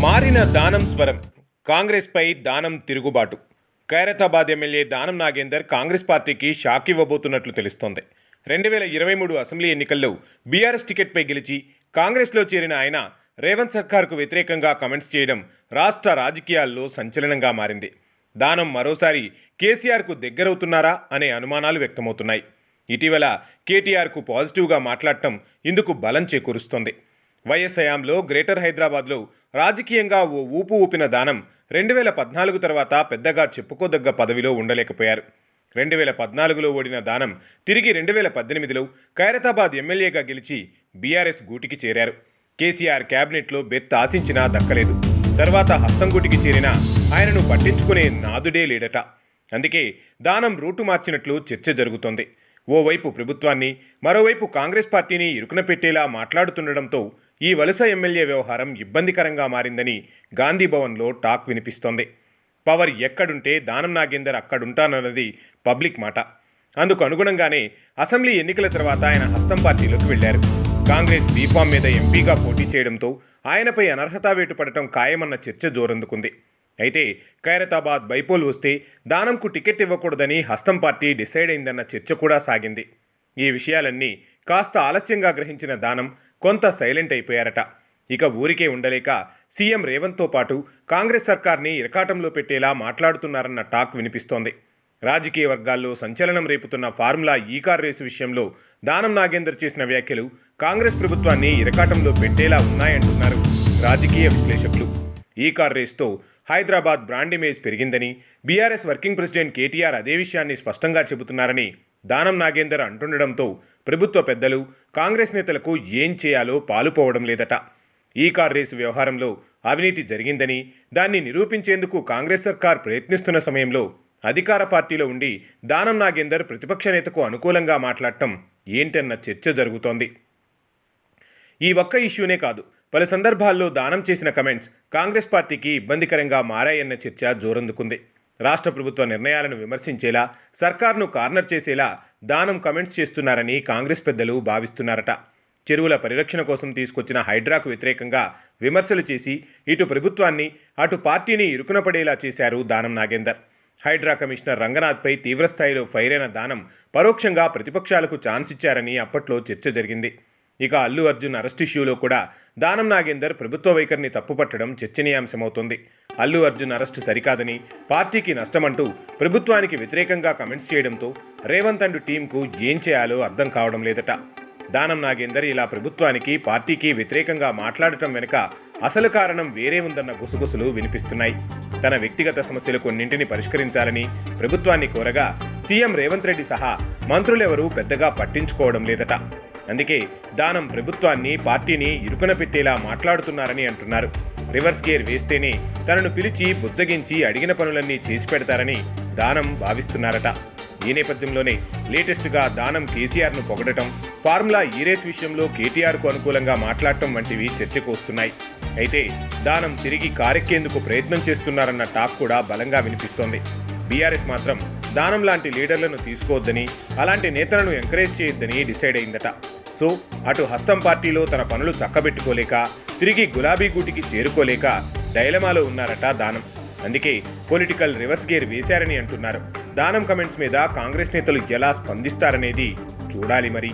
మారిన దానం స్వరం. కాంగ్రెస్పై దానం తిరుగుబాటు. ఖైరతాబాద్ ఎమ్మెల్యే దానం నాగేందర్ కాంగ్రెస్ పార్టీకి షాక్ ఇవ్వబోతున్నట్లు తెలుస్తోంది. 2023 అసెంబ్లీ ఎన్నికల్లో బీఆర్ఎస్ టికెట్పై గెలిచి కాంగ్రెస్లో చేరిన ఆయన రేవంత్ సర్కార్కు వ్యతిరేకంగా కమెంట్స్ చేయడం రాష్ట్ర రాజకీయాల్లో సంచలనంగా మారింది. దానం మరోసారి కేసీఆర్కు దగ్గరవుతున్నారా అనే అనుమానాలు వ్యక్తమవుతున్నాయి. ఇటీవల కేటీఆర్కు పాజిటివ్గా మాట్లాడటం ఇందుకు బలం చేకూరుస్తోంది. వైఎస్ హయాంలో గ్రేటర్ హైదరాబాద్లో రాజకీయంగా ఓ ఊపు ఊపిన దానం 2014 తర్వాత పెద్దగా చెప్పుకోదగ్గ పదవిలో ఉండలేకపోయారు. 2014లో ఓడిన దానం తిరిగి 2018లో ఖైరతాబాద్ ఎమ్మెల్యేగా గెలిచి బీఆర్ఎస్ గూటికి చేరారు. కేసీఆర్ క్యాబినెట్లో బెత్ ఆశించినా దక్కలేదు. తర్వాత హస్తంగూటికి చేరిన ఆయనను పట్టించుకునే నాదుడే లేడట. అందుకే దానం రూటు మార్చినట్లు చర్చ జరుగుతోంది. ఓవైపు ప్రభుత్వాన్ని, మరోవైపు కాంగ్రెస్ పార్టీని ఇరుకున పెట్టేలా మాట్లాడుతుండటంతో ఈ వలస ఎమ్మెల్యే వ్యవహారం ఇబ్బందికరంగా మారిందని గాంధీభవన్లో టాక్ వినిపిస్తోంది. పవర్ ఎక్కడుంటే దానం నాగేందర్ అక్కడుంటానన్నది పబ్లిక్ మాట. అందుకు అనుగుణంగానే అసెంబ్లీ ఎన్నికల తర్వాత ఆయన హస్తం పార్టీలోకి వెళ్లారు. కాంగ్రెస్ బీఫామ్ మీద ఎంపీగా పోటీ చేయడంతో ఆయనపై అనర్హతా వేటు పడటం ఖాయమన్న చర్చ జోరందుకుంది. అయితే ఖైరతాబాద్ బైపోల్ వస్తే దానంకు టికెట్ ఇవ్వకూడదని హస్తం పార్టీ డిసైడ్ అయిందన్న చర్చ కూడా సాగింది. ఈ విషయాలన్నీ కాస్త ఆలస్యంగా గ్రహించిన దానం కొంత సైలెంట్ అయిపోయారట. ఇక ఊరికే ఉండలేక సీఎం రేవంత్తో పాటు కాంగ్రెస్ సర్కార్ని ఇరకాటంలో పెట్టేలా మాట్లాడుతున్నారన్న టాక్ వినిపిస్తోంది. రాజకీయ వర్గాల్లో సంచలనం రేపుతున్న ఫార్ములా ఈ కార్ రేసు విషయంలో దానం నాగేందర్ చేసిన వ్యాఖ్యలు కాంగ్రెస్ ప్రభుత్వాన్ని ఇరకాటంలో పెట్టేలా ఉన్నాయంటున్నారు రాజకీయ విశ్లేషకులు. ఈ కార్ రేసుతో హైదరాబాద్ బ్రాండ్ ఇమేజ్ పెరిగిందని, బీఆర్ఎస్ వర్కింగ్ ప్రెసిడెంట్ కేటీఆర్ అదే విషయాన్ని స్పష్టంగా చెబుతున్నారని దానం నాగేందర్ అంటుండడంతో ప్రభుత్వ పెద్దలు, కాంగ్రెస్ నేతలకు ఏం చేయాలో పాలుపోవడం లేదట. ఈ కార్ రేసు వ్యవహారంలో అవినీతి జరిగిందని, దాన్ని నిరూపించేందుకు కాంగ్రెస్ సర్కార్ ప్రయత్నిస్తున్న సమయంలో అధికార పార్టీలో ఉండి దానం నాగేందర్ ప్రతిపక్ష నేతకు అనుకూలంగా మాట్లాడటం ఏంటన్న చర్చ జరుగుతోంది. ఈ ఒక్క ఇష్యూనే కాదు, పలు సందర్భాల్లో దానం చేసిన కమెంట్స్ కాంగ్రెస్ పార్టీకి ఇబ్బందికరంగా మారాయన్న చర్చ జోరందుకుంది. రాష్ట్ర ప్రభుత్వ నిర్ణయాలను విమర్శించేలా, సర్కార్ను కార్నర్ చేసేలా దానం కమెంట్స్ చేస్తున్నారని కాంగ్రెస్ పెద్దలు భావిస్తున్నారట. చెరువుల పరిరక్షణ కోసం తీసుకొచ్చిన హైడ్రాకు వ్యతిరేకంగా విమర్శలు చేసి ఇటు ప్రభుత్వాన్ని, అటు పార్టీని ఇరుకున పడేలా చేశారు దానం నాగేందర్. హైడ్రా కమిషనర్ రంగనాథ్పై తీవ్రస్థాయిలో ఫైర్ అయిన దానం పరోక్షంగా ప్రతిపక్షాలకు ఛాన్స్ ఇచ్చారని అప్పట్లో చర్చ జరిగింది. ఇక అల్లు అర్జున్ అరెస్ట్ ఇష్యూలో కూడా దానం నాగేందర్ ప్రభుత్వ వైఖరిని తప్పుపట్టడం చర్చనీయాంశమవుతోంది. అల్లు అర్జున్ అరెస్టు సరికాదని, పార్టీకి నష్టమంటూ ప్రభుత్వానికి వ్యతిరేకంగా కమెంట్స్ చేయడంతో రేవంత్ అండ్ టీంకు ఏం చేయాలో అర్థం కావడం లేదట. దానం నాగేందర్ ఇలా ప్రభుత్వానికి, పార్టీకి వ్యతిరేకంగా మాట్లాడటం వెనుక అసలు కారణం వేరే ఉందన్న గుసగుసలు వినిపిస్తున్నాయి. తన వ్యక్తిగత సమస్యలు కొన్నింటిని పరిష్కరించాలని ప్రభుత్వాన్ని కోరగా సీఎం రేవంత్ రెడ్డి సహా మంత్రులెవరూ పెద్దగా పట్టించుకోవడం లేదట. అందుకే దానం ప్రభుత్వాన్ని, పార్టీని ఇరుకున పెట్టేలా మాట్లాడుతున్నారని అంటున్నారు. రివర్స్ గేర్ వేస్తేనే తనను పిలిచి బుజ్జగించి అడిగిన పనులన్నీ చేసి పెడతారని దానం భావిస్తున్నారట. ఈ నేపథ్యంలోనే లేటెస్ట్గా దానం కేసీఆర్ను పొగడటం, ఫార్ములా ఈ రేస్ విషయంలో కేటీఆర్కు అనుకూలంగా మాట్లాడటం వంటివి చర్చకు వస్తున్నాయి. అయితే దానం తిరిగి కారెక్కేందుకు ప్రయత్నం చేస్తున్నారన్న టాక్ కూడా బలంగా వినిపిస్తోంది. బీఆర్ఎస్ మాత్రం దానం లాంటి లీడర్లను తీసుకోవద్దని, అలాంటి నేతలను ఎంకరేజ్ చేయొద్దని డిసైడ్ అయిందట. సో అటు హస్తం పార్టీలో తన పనులు చక్కబెట్టుకోలేక, తిరిగి గులాబీ గూటికి చేరుకోలేక డైలమాలో ఉన్నారట దానం. అందుకే పొలిటికల్ రివర్స్ గేర్ వేశారని అంటున్నారు. దానం కమెంట్స్ మీద కాంగ్రెస్ నేతలు ఎలా స్పందిస్తారనేది చూడాలి మరి.